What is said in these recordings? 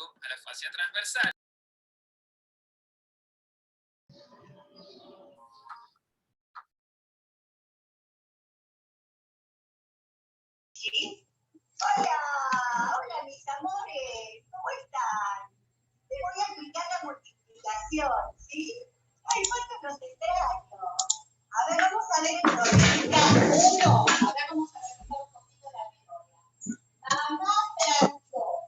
básico a la fascia transversal. ¿Sí? Hola, hola mis amores, ¿cómo están? Te voy a explicar la multiplicación, ¿sí? Ay, cuánto los extraño. A ver, vamos a ver el problemita 1. Ahora vamos a ver un poquito la memoria. Mamá transó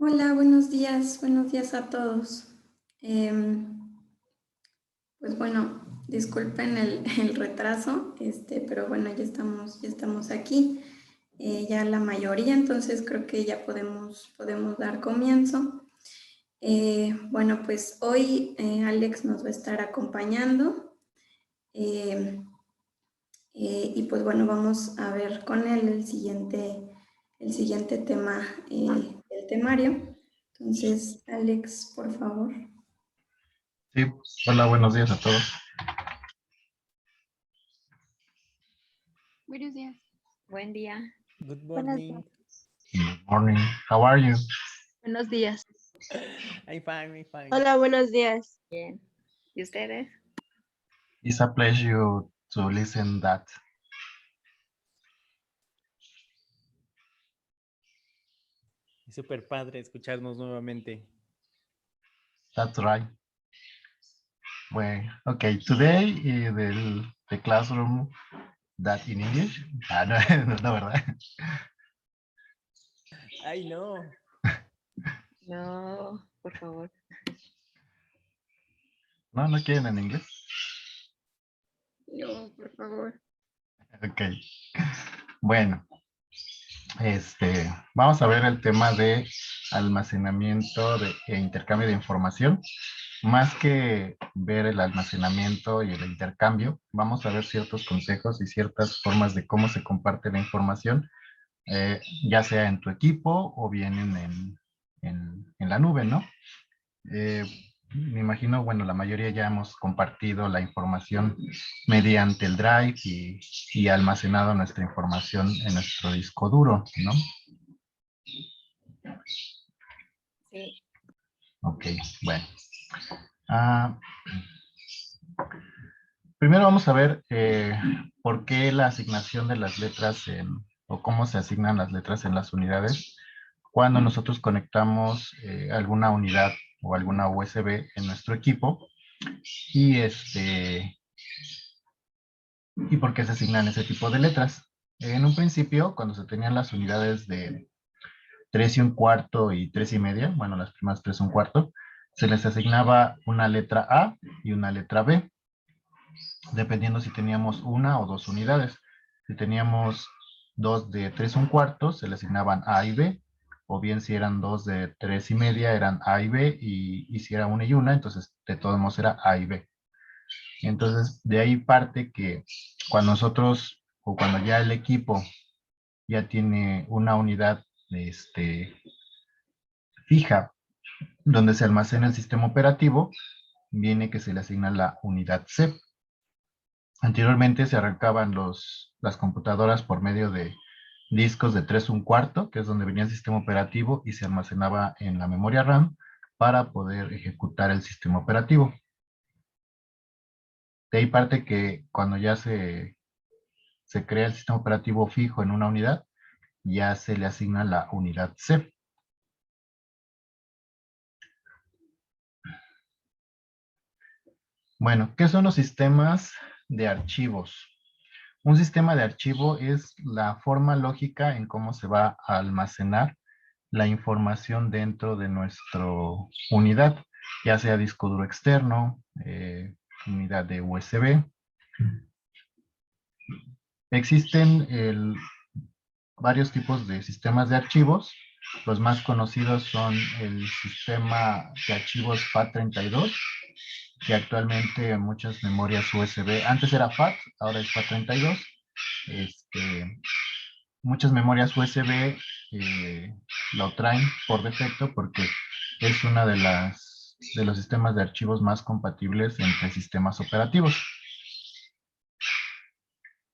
Hola, buenos días a todos. Pues bueno, disculpen el retraso, pero bueno, ya estamos aquí, ya la mayoría, entonces creo que ya podemos dar comienzo. Bueno, pues hoy Alex nos va a estar acompañando y pues bueno, vamos a ver con él el siguiente tema del temario. Entonces, Alex, por favor. Sí, hola, buenos días a todos. Buenos días. Buen día. Good morning. Good morning. How are you? Buenos días. I'm fine. Hola, buenos días. Bien. ¿Y ustedes? It's a pleasure to listen that. Es súper padre escucharnos nuevamente. That's right. Well, okay, today the classroom that in English. No, ¿verdad? Ay, no. No, por favor. No quieren en inglés. No, por favor. Ok. Bueno, vamos a ver el tema de almacenamiento e intercambio de información. Más que ver el almacenamiento y el intercambio, vamos a ver ciertos consejos y ciertas formas de cómo se comparte la información, ya sea en tu equipo o bien en la nube, ¿no? Me imagino, bueno, la mayoría ya hemos compartido la información mediante el Drive y almacenado nuestra información en nuestro disco duro, ¿no? Sí. Ok, bueno. Primero vamos a ver por qué la asignación de las letras o cómo se asignan las letras en las unidades cuando nosotros conectamos alguna unidad o alguna USB en nuestro equipo y y por qué se asignan ese tipo de letras. En un principio, cuando se tenían las unidades de 3 1/4 y 3 1/2, bueno, las primeras 3 1/4, se les asignaba una letra A y una letra B, dependiendo si teníamos una o dos unidades. Si teníamos dos de 3 1/4, se le asignaban A y B, o bien si eran dos de 3 1/2, eran A y B, y si era una y una, entonces de todos modos era A y B. Entonces, de ahí parte que cuando nosotros, o cuando ya el equipo ya tiene una unidad fija, donde se almacena el sistema operativo, viene que se le asigna la unidad C. Anteriormente se arrancaban las computadoras por medio de discos de 3 1/4, que es donde venía el sistema operativo y se almacenaba en la memoria RAM para poder ejecutar el sistema operativo. De ahí parte que cuando ya se crea el sistema operativo fijo en una unidad, ya se le asigna la unidad C. Bueno, ¿qué son los sistemas de archivos? Un sistema de archivo es la forma lógica en cómo se va a almacenar la información dentro de nuestra unidad, ya sea disco duro externo, unidad de USB. Existen varios tipos de sistemas de archivos. Los más conocidos son el sistema de archivos FAT32, que actualmente en muchas memorias USB, antes era FAT, ahora es FAT32. Muchas memorias USB lo traen por defecto porque es una de los sistemas de archivos más compatibles entre sistemas operativos.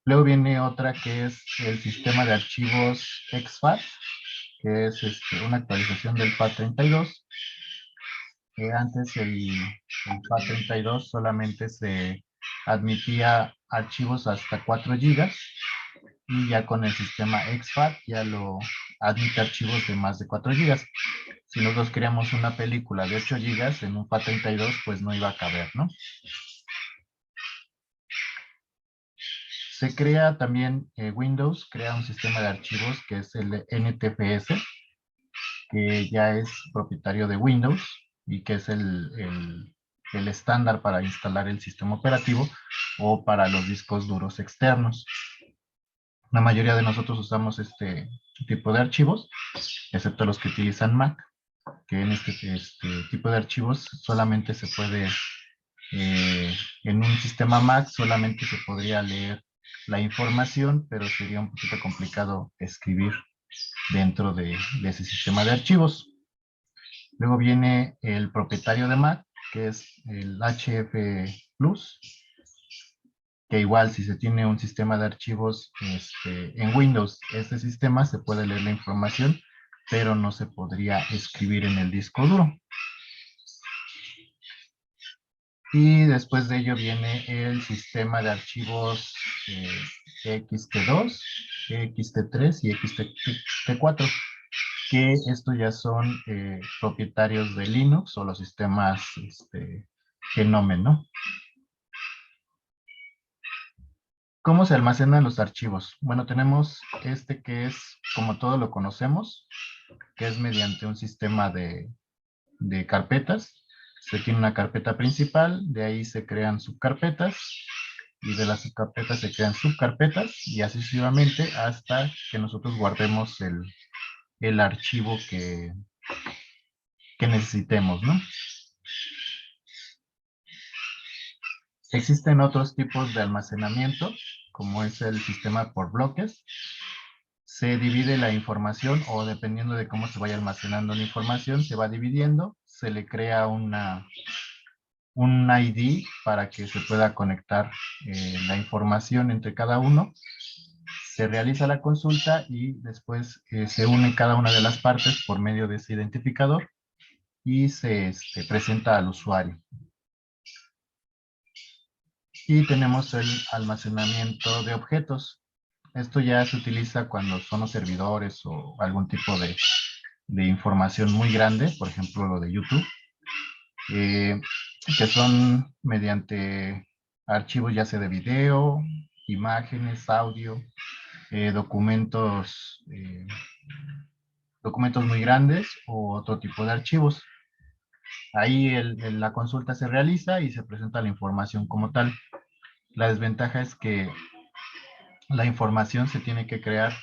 Luego viene otra que es el sistema de archivos exFAT, que es una actualización del FAT32. Antes el FAT32 solamente se admitía archivos hasta 4 GB y ya con el sistema exFAT ya lo admite archivos de más de 4 GB. Si nosotros queríamos una película de 8 GB en un FAT32, pues no iba a caber, ¿no? Se crea también Windows, crea un sistema de archivos que es el NTFS. que ya es propietario de Windows y que es el estándar para instalar el sistema operativo o para los discos duros externos. La mayoría de nosotros usamos este tipo de archivos, excepto los que utilizan Mac, que en este tipo de archivos solamente se puede, en un sistema Mac solamente se podría leer la información, pero sería un poquito complicado escribir dentro de ese sistema de archivos. Luego viene el propietario de Mac, que es el HF Plus, que igual si se tiene un sistema de archivos en Windows, este sistema se puede leer la información, pero no se podría escribir en el disco duro. Y después de ello viene el sistema de archivos XT2, XT3 y XT4, que estos ya son propietarios de Linux o los sistemas Genome, ¿no? ¿Cómo se almacenan los archivos? Bueno, tenemos este que es como todo lo conocemos, que es mediante un sistema de carpetas. Se tiene una carpeta principal, de ahí se crean subcarpetas, y de las subcarpetas se crean subcarpetas, y así sucesivamente hasta que nosotros guardemos el archivo que necesitemos, ¿no? Existen otros tipos de almacenamiento, como es el sistema por bloques. Se divide la información, o dependiendo de cómo se vaya almacenando la información, se va dividiendo, se le crea un ID para que se pueda conectar la información entre cada uno. Se realiza la consulta y después se une cada una de las partes por medio de ese identificador y se presenta al usuario. Y tenemos el almacenamiento de objetos. Esto ya se utiliza cuando son los servidores o algún tipo de información muy grande, por ejemplo lo de YouTube, que son mediante archivos ya sea de video, imágenes, audio, documentos muy grandes o otro tipo de archivos. Ahí la consulta se realiza y se presenta la información como tal. La desventaja es que la información se tiene que crear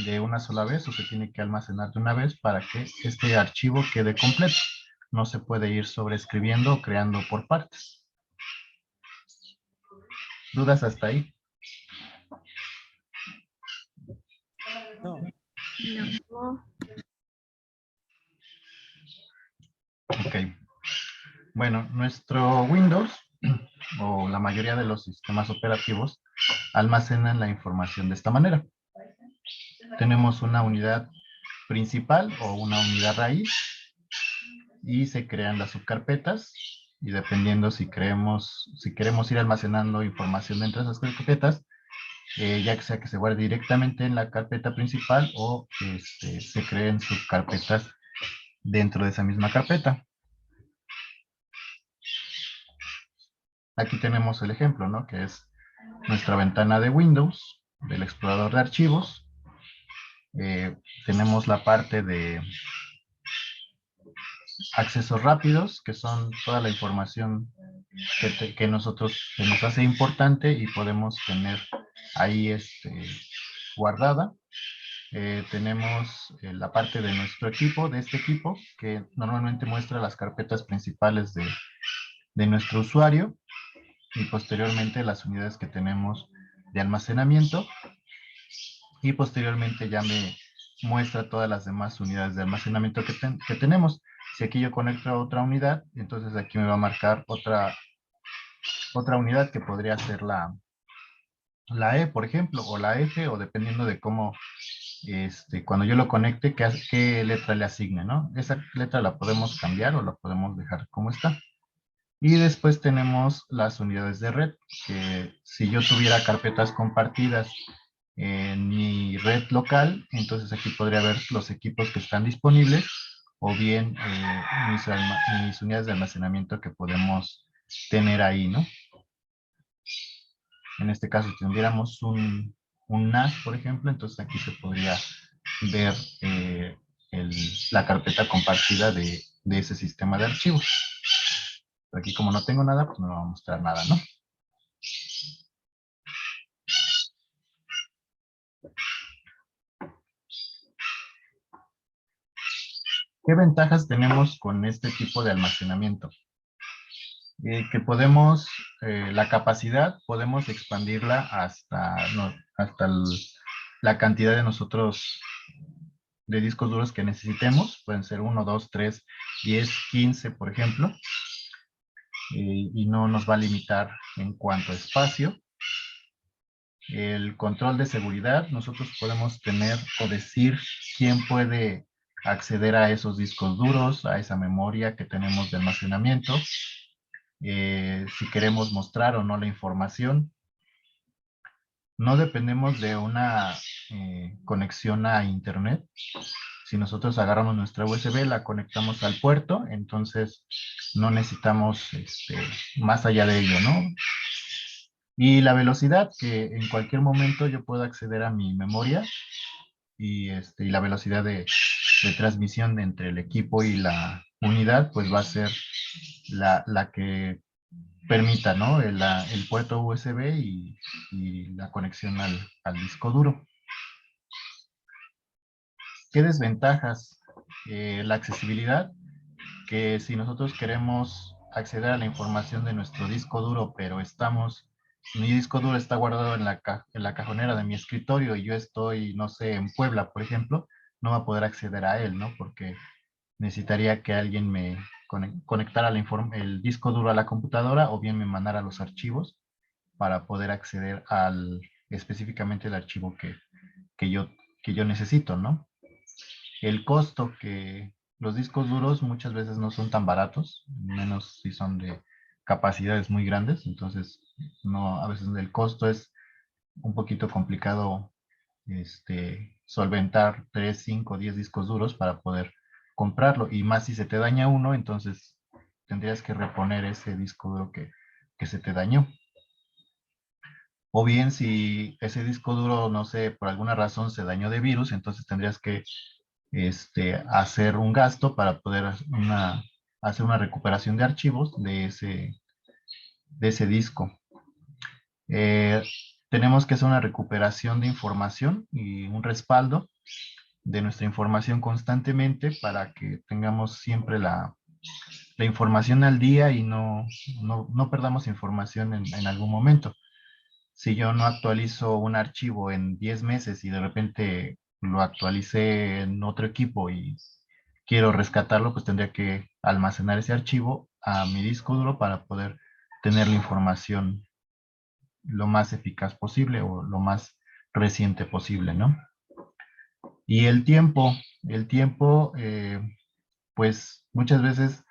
de una sola vez o se tiene que almacenar de una vez para que este archivo quede completo. No se puede ir sobreescribiendo o creando por partes. ¿Dudas hasta ahí? No. No. Ok. Bueno, nuestro Windows o la mayoría de los sistemas operativos almacenan la información de esta manera. Tenemos una unidad principal o una unidad raíz y se crean las subcarpetas, y dependiendo si queremos ir almacenando información dentro de esas carpetas, ya que sea que se guarde directamente en la carpeta principal o se creen subcarpetas dentro de esa misma carpeta. Aquí tenemos el ejemplo, ¿no? Que es nuestra ventana de Windows, del explorador de archivos. Tenemos la parte de accesos rápidos, que son toda la información que nos hace importante y podemos tener ahí guardada. Tenemos la parte de nuestro equipo, de este equipo, que normalmente muestra las carpetas principales de nuestro usuario, y posteriormente las unidades que tenemos de almacenamiento, y posteriormente ya me muestra todas las demás unidades de almacenamiento que tenemos. Si aquí yo conecto a otra unidad, entonces aquí me va a marcar otra unidad que podría ser la E, por ejemplo, o la F, o dependiendo de cómo, cuando yo lo conecte, qué letra le asigne, ¿no? Esa letra la podemos cambiar o la podemos dejar como está. Y después tenemos las unidades de red, que si yo tuviera carpetas compartidas en mi red local, entonces aquí podría ver los equipos que están disponibles, o bien mis unidades de almacenamiento que podemos tener ahí, ¿no? En este caso, si tuviéramos un NAS, por ejemplo, entonces aquí se podría ver la carpeta compartida de ese sistema de archivos. Aquí como no tengo nada, pues no me va a mostrar nada, ¿no? ¿Qué ventajas tenemos con este tipo de almacenamiento? Que podemos, la capacidad, podemos expandirla hasta la cantidad de nosotros, de discos duros que necesitemos. Pueden ser 1, 2, 3, 10, 15, por ejemplo. Y no nos va a limitar en cuanto a espacio. El control de seguridad, nosotros podemos tener o decir quién puede acceder a esos discos duros, a esa memoria que tenemos de almacenamiento, si queremos mostrar o no la información. No dependemos de una conexión a internet. Si nosotros agarramos nuestra USB, la conectamos al puerto, entonces no necesitamos más allá de ello, ¿no? Y la velocidad, que en cualquier momento yo puedo acceder a mi memoria y la velocidad de transmisión entre el equipo y la unidad, pues va a ser la que permita, ¿no? El puerto USB y la conexión al disco duro. ¿Qué desventajas? La accesibilidad, que si nosotros queremos acceder a la información de nuestro disco duro, pero mi disco duro está guardado en la cajonera de mi escritorio y yo estoy, no sé, en Puebla, por ejemplo, no va a poder acceder a él, ¿no? Porque necesitaría que alguien me conectara el disco duro a la computadora o bien me mandara los archivos para poder acceder específicamente el archivo que yo necesito, ¿no? El costo, que los discos duros muchas veces no son tan baratos, menos si son de capacidades muy grandes, entonces a veces el costo es un poquito complicado solventar 3, 5, 10 discos duros para poder comprarlo, y más si se te daña uno, entonces tendrías que reponer ese disco duro que se te dañó. O bien si ese disco duro, no sé, por alguna razón se dañó de virus, entonces tendrías que hacer un gasto para poder hacer una recuperación de archivos de ese disco. Tenemos que hacer una recuperación de información y un respaldo de nuestra información constantemente para que tengamos siempre la información al día y no perdamos información en algún momento. Si yo no actualizo un archivo en 10 meses y de repente lo actualicé en otro equipo y quiero rescatarlo, pues tendría que almacenar ese archivo a mi disco duro para poder tener la información lo más eficaz posible o lo más reciente posible, ¿no? Y el tiempo, pues muchas veces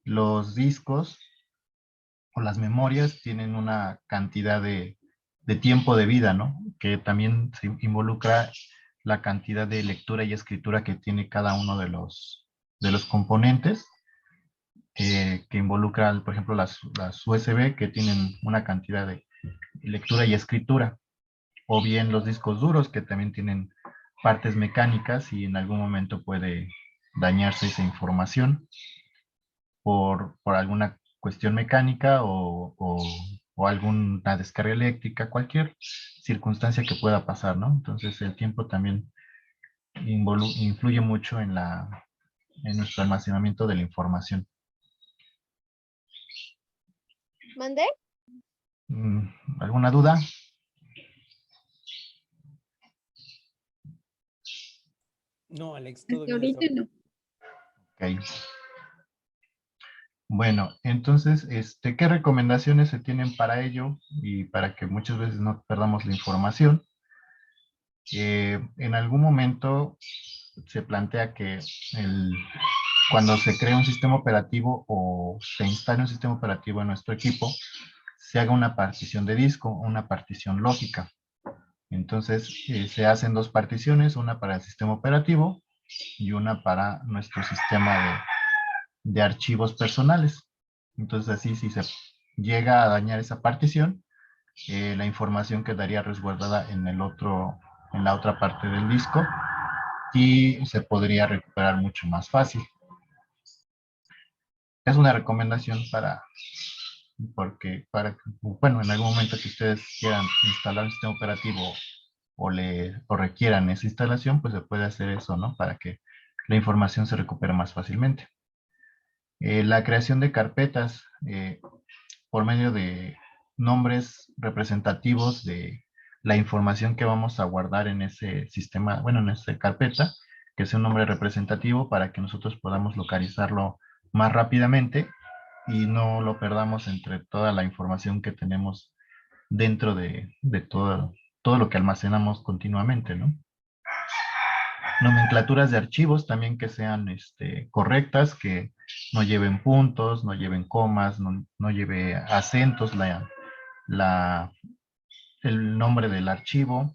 los discos o las memorias tienen una cantidad de tiempo de vida, ¿no? Que también se involucra la cantidad de lectura y escritura que tiene cada uno de los componentes, que involucra, por ejemplo, las USB, que tienen una cantidad de lectura y escritura, o bien los discos duros, que también tienen partes mecánicas y en algún momento puede dañarse esa información por alguna cuestión mecánica o alguna descarga eléctrica, cualquier circunstancia que pueda pasar, ¿no? Entonces el tiempo también influye mucho en nuestro almacenamiento de la información. ¿Mandé? ¿Alguna duda? No, Alex, todo Hasta bien. ahorita no. Ok. Bueno, entonces, ¿qué recomendaciones se tienen para ello y para que muchas veces no perdamos la información? En algún momento se plantea que cuando se crea un sistema operativo o se instale un sistema operativo en nuestro equipo, se haga una partición de disco, una partición lógica. Entonces, se hacen dos particiones, una para el sistema operativo y una para nuestro sistema de archivos personales. Entonces, así, si se llega a dañar esa partición, la información quedaría resguardada en la otra parte del disco y se podría recuperar mucho más fácil. Es una recomendación bueno, en algún momento que ustedes quieran instalar un sistema operativo o requieran esa instalación, pues se puede hacer eso, ¿no? Para que la información se recupere más fácilmente. La creación de carpetas por medio de nombres representativos de la información que vamos a guardar en ese sistema, bueno, en esa carpeta, que sea un nombre representativo para que nosotros podamos localizarlo más rápidamente y no lo perdamos entre toda la información que tenemos dentro de todo lo que almacenamos continuamente, ¿no? Nomenclaturas de archivos también que sean correctas, que no lleven puntos, no lleven comas, no lleve acentos, el nombre del archivo,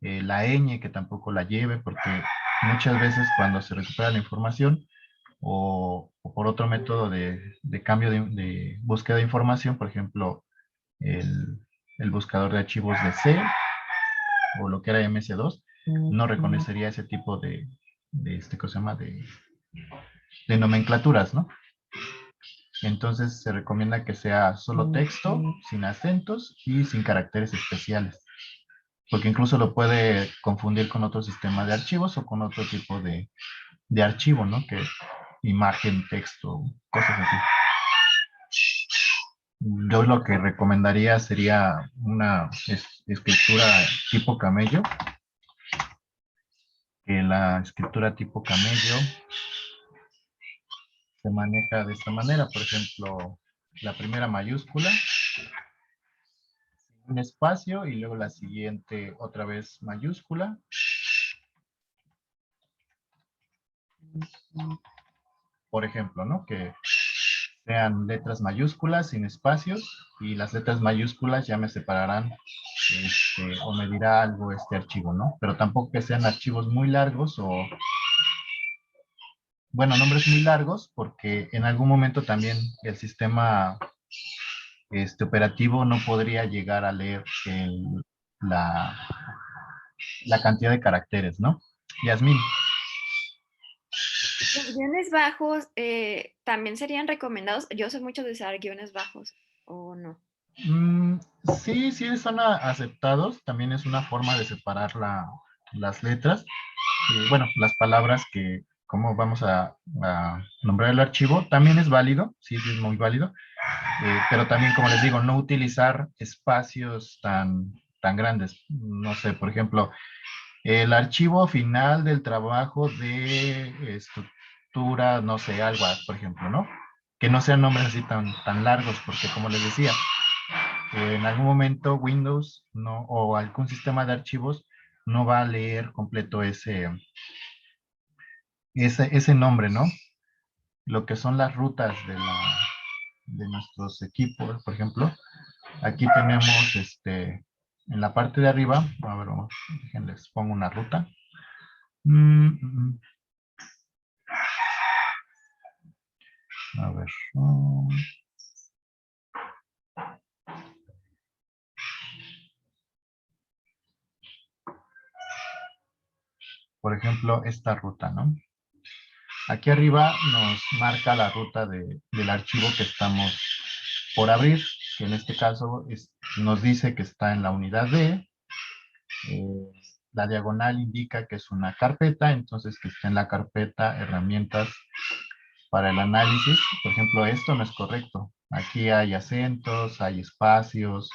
la ñ que tampoco la lleve, porque muchas veces cuando se recupera la información o por otro método de cambio de búsqueda de información, por ejemplo, el buscador de archivos de C o lo que era MS2, no reconocería ese tipo ¿cómo se llama? De nomenclaturas, ¿no? Entonces se recomienda que sea solo texto, sin acentos y sin caracteres especiales. Porque incluso lo puede confundir con otro sistema de archivos o con otro tipo de archivo, ¿no? Que imagen, texto, cosas así. Yo lo que recomendaría sería una escritura tipo camello. Que la escritura tipo camello se maneja de esta manera. Por ejemplo, la primera mayúscula, un espacio y luego la siguiente otra vez mayúscula. Por ejemplo, ¿no? Que sean letras mayúsculas sin espacios y las letras mayúsculas ya me separarán o me dirá algo este archivo, ¿no? Pero tampoco que sean archivos muy largos o, bueno, nombres muy largos, porque en algún momento también el sistema operativo no podría llegar a leer la, la cantidad de caracteres, ¿no? Yasmín. Los guiones bajos también serían recomendados. Yo sé mucho de usar guiones bajos, ¿o no? Sí, son aceptados. También es una forma de separar las letras. Bueno, las palabras que, cómo vamos a nombrar el archivo, también es válido, sí, es muy válido. Pero también, como les digo, no utilizar espacios tan grandes. No sé, por ejemplo, el archivo final del trabajo de estructura, no sé, algo, por ejemplo, ¿no? Que no sean nombres así tan largos, porque como les decía, en algún momento Windows no, o algún sistema de archivos no va a leer completo ese nombre, ¿no? Lo que son las rutas de nuestros equipos, por ejemplo, aquí tenemos en la parte de arriba, a ver, déjenles pongo una ruta. A ver. Por ejemplo, esta ruta, ¿no? Aquí arriba nos marca la ruta del archivo que estamos por abrir, que en este caso nos dice que está en la unidad D. La diagonal indica que es una carpeta, entonces que está en la carpeta herramientas para el análisis. Por ejemplo, esto no es correcto. Aquí hay acentos, hay espacios.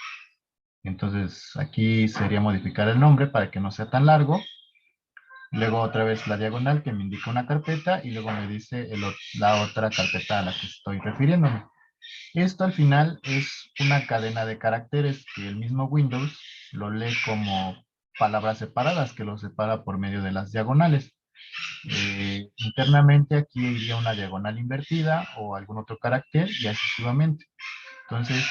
Entonces aquí sería modificar el nombre para que no sea tan largo. Luego otra vez la diagonal que me indica una carpeta y luego me dice la otra carpeta a la que estoy refiriéndome. Esto al final es una cadena de caracteres que el mismo Windows lo lee como palabras separadas, que lo separa por medio de las diagonales. Internamente aquí iría una diagonal invertida o algún otro carácter y así sucesivamente. Entonces,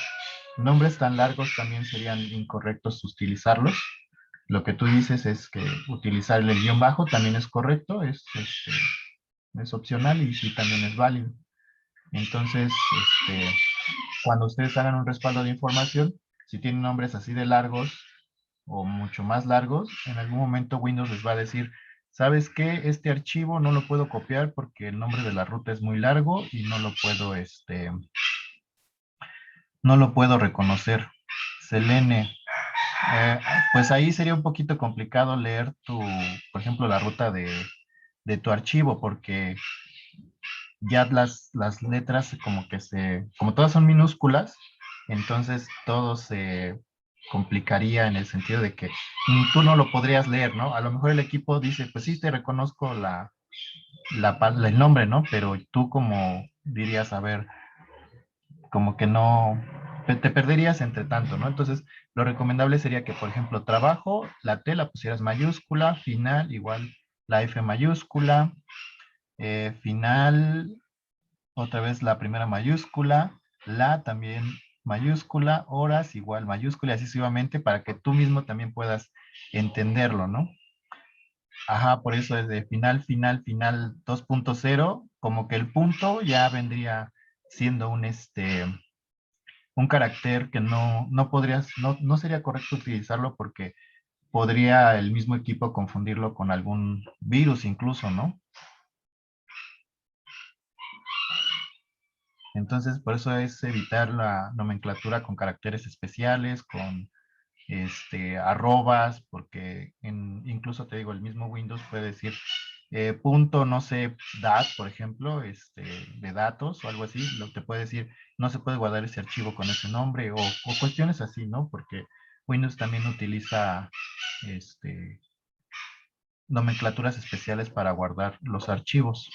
nombres tan largos también serían incorrectos utilizarlos. Lo que tú dices es que utilizar el guión bajo también es correcto, es opcional y sí también es válido. Entonces, cuando ustedes hagan un respaldo de información, si tienen nombres así de largos o mucho más largos, en algún momento Windows les va a decir, ¿sabes qué? Este archivo no lo puedo copiar porque el nombre de la ruta es muy largo y no lo puedo, no lo puedo reconocer. Selene, eh, pues ahí sería un poquito complicado leer por ejemplo, la ruta de tu archivo, porque ya las letras como que como todas son minúsculas, entonces todo se complicaría en el sentido de que tú no lo podrías leer, ¿no? A lo mejor el equipo dice, pues sí, te reconozco el nombre, ¿no? Pero tú como dirías, a ver, como que no, te perderías entre tanto, ¿no? Entonces, lo recomendable sería que, por ejemplo, trabajo, la T la pusieras mayúscula, final, igual la F mayúscula, final, otra vez la primera mayúscula, la también mayúscula, horas igual mayúscula, y así sucesivamente, para que tú mismo también puedas entenderlo, ¿no? Ajá, por eso es de final, final, final 2.0, como que el punto ya vendría siendo un carácter que no podrías, no sería correcto utilizarlo porque podría el mismo equipo confundirlo con algún virus incluso, ¿no? Entonces, por eso es evitar la nomenclatura con caracteres especiales, con arrobas, porque incluso te digo, el mismo Windows puede decir punto, no sé, dat, por ejemplo, de datos o algo así, lo que te puede decir, no se puede guardar ese archivo con ese nombre o cuestiones así, ¿no? Porque Windows también utiliza nomenclaturas especiales para guardar los archivos.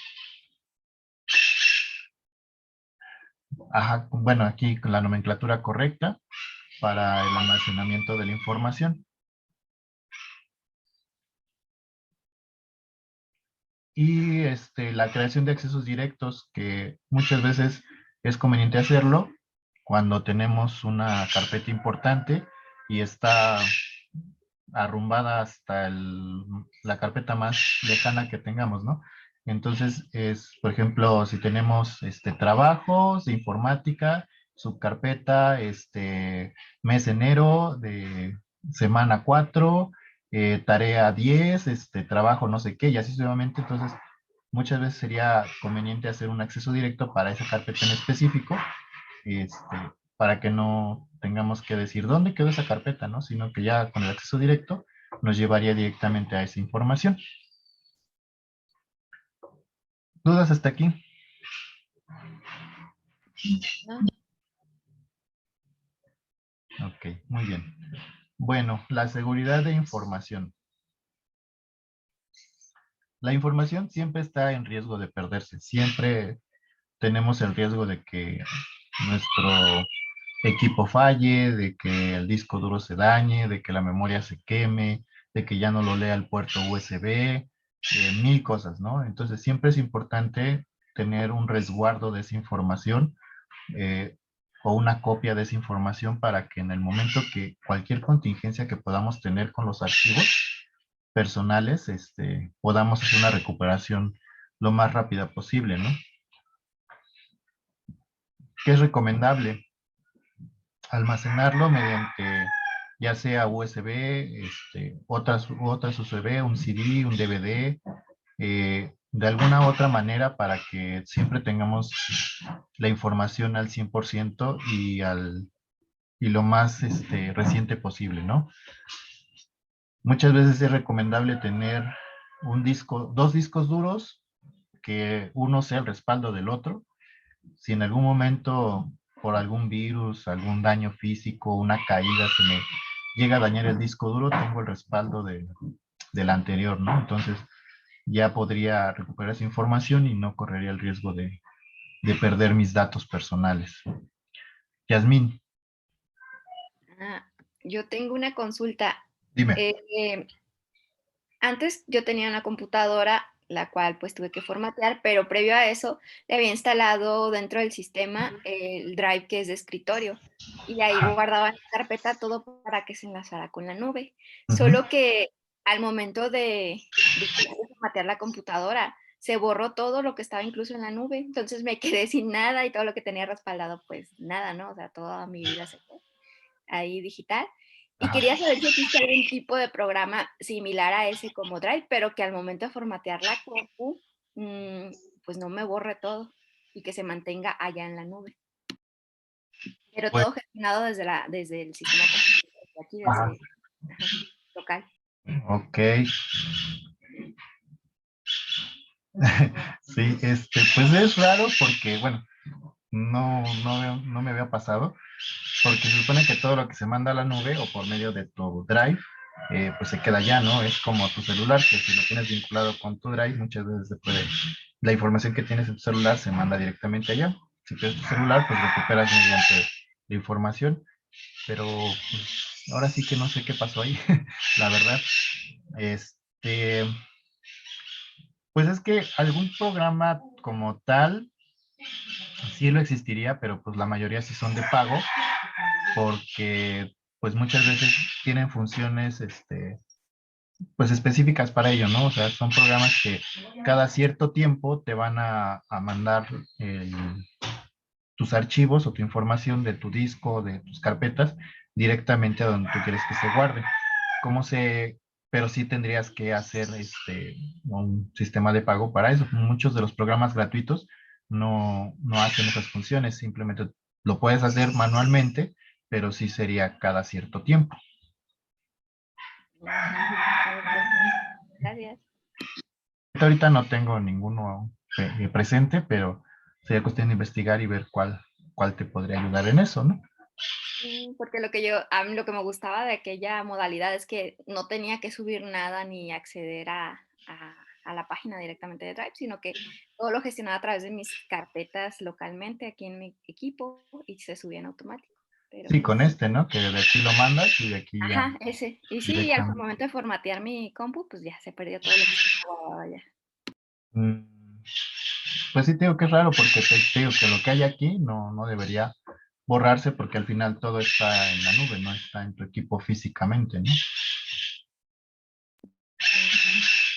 Ajá, bueno, aquí con la nomenclatura correcta para el almacenamiento de la información. Y la creación de accesos directos, que muchas veces es conveniente hacerlo cuando tenemos una carpeta importante y está arrumbada hasta la carpeta más lejana que tengamos, ¿no? Entonces, por ejemplo, si tenemos trabajos de informática, subcarpeta, mes enero de semana 4, tarea 10, trabajo no sé qué, y así sucesivamente. Entonces, muchas veces sería conveniente hacer un acceso directo para esa carpeta en específico, para que no tengamos que decir dónde quedó esa carpeta, ¿no? Sino que ya con el acceso directo nos llevaría directamente a esa información. ¿Dudas hasta aquí? ¿No? Ok, muy bien. Bueno, la seguridad de información. La información siempre está en riesgo de perderse. Siempre tenemos el riesgo de que nuestro equipo falle, de que el disco duro se dañe, de que la memoria se queme, de que ya no lo lea el puerto USB, mil cosas, ¿no? Entonces siempre es importante tener un resguardo de esa información, eh, o una copia de esa información para que en el momento que cualquier contingencia que podamos tener con los archivos personales, podamos hacer una recuperación lo más rápida posible, ¿no? ¿Qué es recomendable? Almacenarlo mediante ya sea USB, otras USB, un CD, un DVD, de alguna otra manera para que siempre tengamos la información al 100% y lo más reciente posible, ¿no? Muchas veces es recomendable tener dos discos duros, que uno sea el respaldo del otro. Si en algún momento, por algún virus, algún daño físico, una caída, se me llega a dañar el disco duro, tengo el respaldo del anterior, ¿no? Entonces ya podría recuperar esa información y no correría el riesgo de perder mis datos personales. Yasmín, Ah, yo tengo una consulta. dime. Eh, Antes yo tenía una computadora, la cual pues tuve que formatear, pero previo a eso le había instalado dentro del sistema el Drive que es de escritorio y ahí Ajá. guardaba en la carpeta todo para que se enlazara con la nube. Ujú. Solo que al momento de formatear la computadora, se borró todo lo que estaba incluso en la nube, entonces me quedé sin nada y todo lo que tenía respaldado, pues nada, ¿no? O sea, toda mi vida se fue ahí digital. Y Ajá. quería saber si existe algún tipo de programa similar a ese como Drive, pero que al momento de formatear la compu, pues no me borre todo y que se mantenga allá en la nube. Pero Pues, todo gestionado desde el sistema operativo, desde aquí, ajá. desde local. Ok. Sí, pues es raro porque, bueno, no me había pasado, porque se supone que todo lo que se manda a la nube o por medio de tu Drive, pues se queda allá, ¿no? Es como tu celular, que si lo tienes vinculado con tu Drive, muchas veces la información que tienes en tu celular se manda directamente allá. Si tienes tu celular, pues recuperas mediante la información, pero pues, ahora sí que no sé qué pasó ahí, la verdad. Este, pues es que algún programa como tal sí lo existiría, pero pues la mayoría sí son de pago, porque pues muchas veces tienen funciones, pues específicas para ello, ¿no? O sea, son programas que cada cierto tiempo te van a mandar tus archivos o tu información de tu disco, de tus carpetas, directamente a donde tú quieres que se guarde. ¿Cómo se...? Pero sí tendrías que hacer un sistema de pago para eso. Muchos de los programas gratuitos no hacen esas funciones, simplemente lo puedes hacer manualmente, pero sí sería cada cierto tiempo. Ok, gracias. Ahorita no tengo ninguno presente, pero sería cuestión de investigar y ver cuál te podría ayudar en eso, ¿no? Porque a mí lo que me gustaba de aquella modalidad es que no tenía que subir nada ni acceder a la página directamente de Drive, sino que todo lo gestionaba a través de mis carpetas localmente aquí en mi equipo y se subía en automático. Pero Sí, con pues, ¿no? Que de aquí lo mandas y de aquí ya ajá, ese. Y sí, al directamente. momento de formatear mi compu, pues ya se perdió todo lo que estaba guardado allá. Mm, Pues sí, te digo que es raro porque te digo que lo que hay aquí no debería borrarse porque al final todo está en la nube, no está en tu equipo físicamente, ¿no?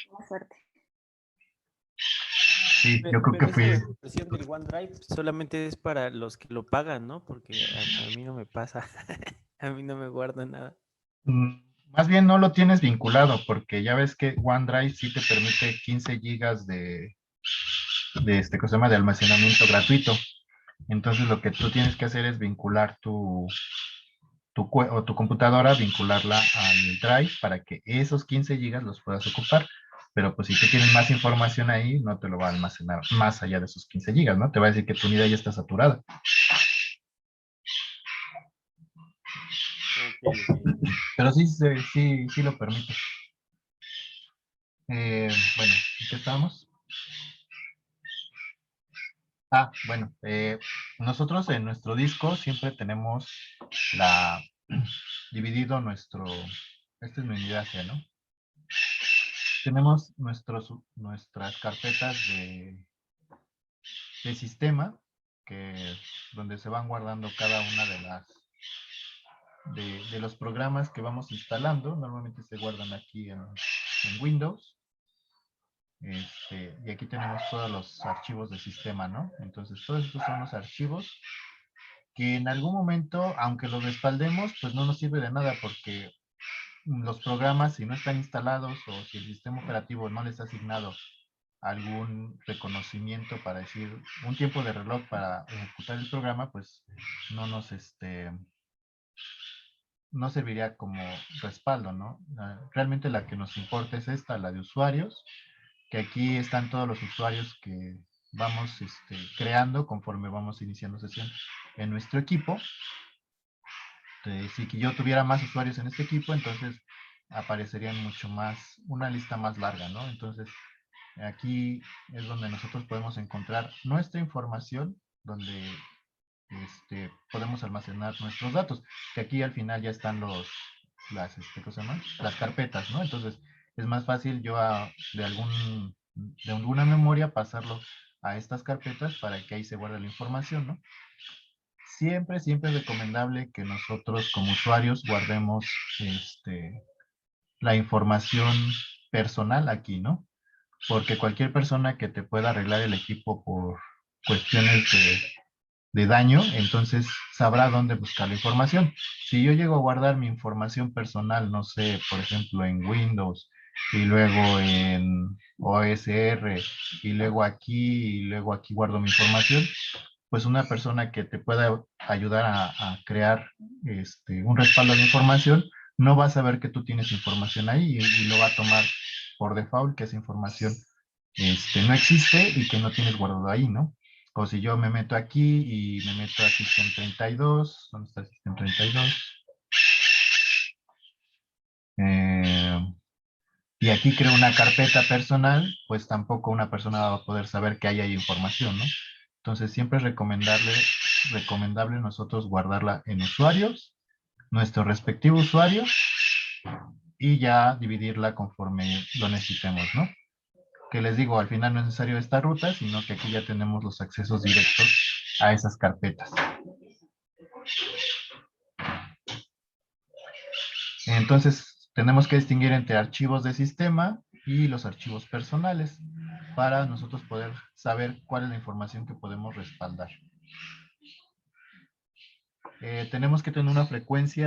Buena suerte. Sí, yo creo que Pero esa fui. versión del OneDrive solamente es para los que lo pagan, ¿no? Porque a mí no me pasa. A mí no me guarda nada. Más bien no lo tienes vinculado porque ya ves que OneDrive sí te permite 15 gigas de cosa se llama de almacenamiento gratuito. Entonces lo que tú tienes que hacer es vincular tu computadora, vincularla al Drive para que esos 15 gigas los puedas ocupar. Pero pues si tú tienes más información ahí, no te lo va a almacenar más allá de esos 15 gigas, ¿no? Te va a decir que tu unidad ya está saturada. Ok, ok. Pero sí lo permite. Bueno, ¿en qué estamos? Bueno, nosotros en nuestro disco siempre tenemos la dividido esta es mi unidad G, ¿no? Tenemos nuestras carpetas de sistema, donde se van guardando cada una de los programas que vamos instalando. Normalmente se guardan aquí en Windows. Y aquí tenemos todos los archivos de sistema, ¿no? Entonces, todos estos son los archivos que en algún momento, aunque los respaldemos, pues no nos sirve de nada porque los programas, si no están instalados o si el sistema operativo no les ha asignado algún reconocimiento para decir un tiempo de reloj para ejecutar el programa, pues no nos no serviría como respaldo, ¿no? Realmente la que nos importa es esta, la de usuarios, que aquí están todos los usuarios que vamos creando conforme vamos iniciando sesión en nuestro equipo. Si yo tuviera más usuarios en este equipo, entonces aparecerían mucho más, una lista más larga, ¿no? Entonces, aquí es donde nosotros podemos encontrar nuestra información, donde podemos almacenar nuestros datos, que aquí al final ya están las carpetas, ¿no? Entonces, es más fácil yo de alguna memoria pasarlo a estas carpetas para que ahí se guarde la información, ¿no? Siempre es recomendable que nosotros como usuarios guardemos la información personal aquí, ¿no? Porque cualquier persona que te pueda arreglar el equipo por cuestiones de daño, entonces sabrá dónde buscar la información. Si yo llego a guardar mi información personal, no sé, por ejemplo, en Windows, y luego en OSR, y luego aquí guardo mi información, pues una persona que te pueda ayudar a crear un respaldo de información, no va a saber que tú tienes información ahí y lo va a tomar por default que esa información no existe y que no tienes guardado ahí, ¿no? O si yo me meto aquí y me meto a System 32, ¿dónde está System 32? Y aquí creo una carpeta personal, pues tampoco una persona va a poder saber que ahí hay información, ¿no? Entonces siempre es recomendable nosotros guardarla en usuarios, nuestro respectivo usuario, y ya dividirla conforme lo necesitemos, ¿no? Que les digo, al final no es necesario esta ruta, sino que aquí ya tenemos los accesos directos a esas carpetas. Entonces, tenemos que distinguir entre archivos de sistema y los archivos personales para nosotros poder saber cuál es la información que podemos respaldar. Tenemos que tener una frecuencia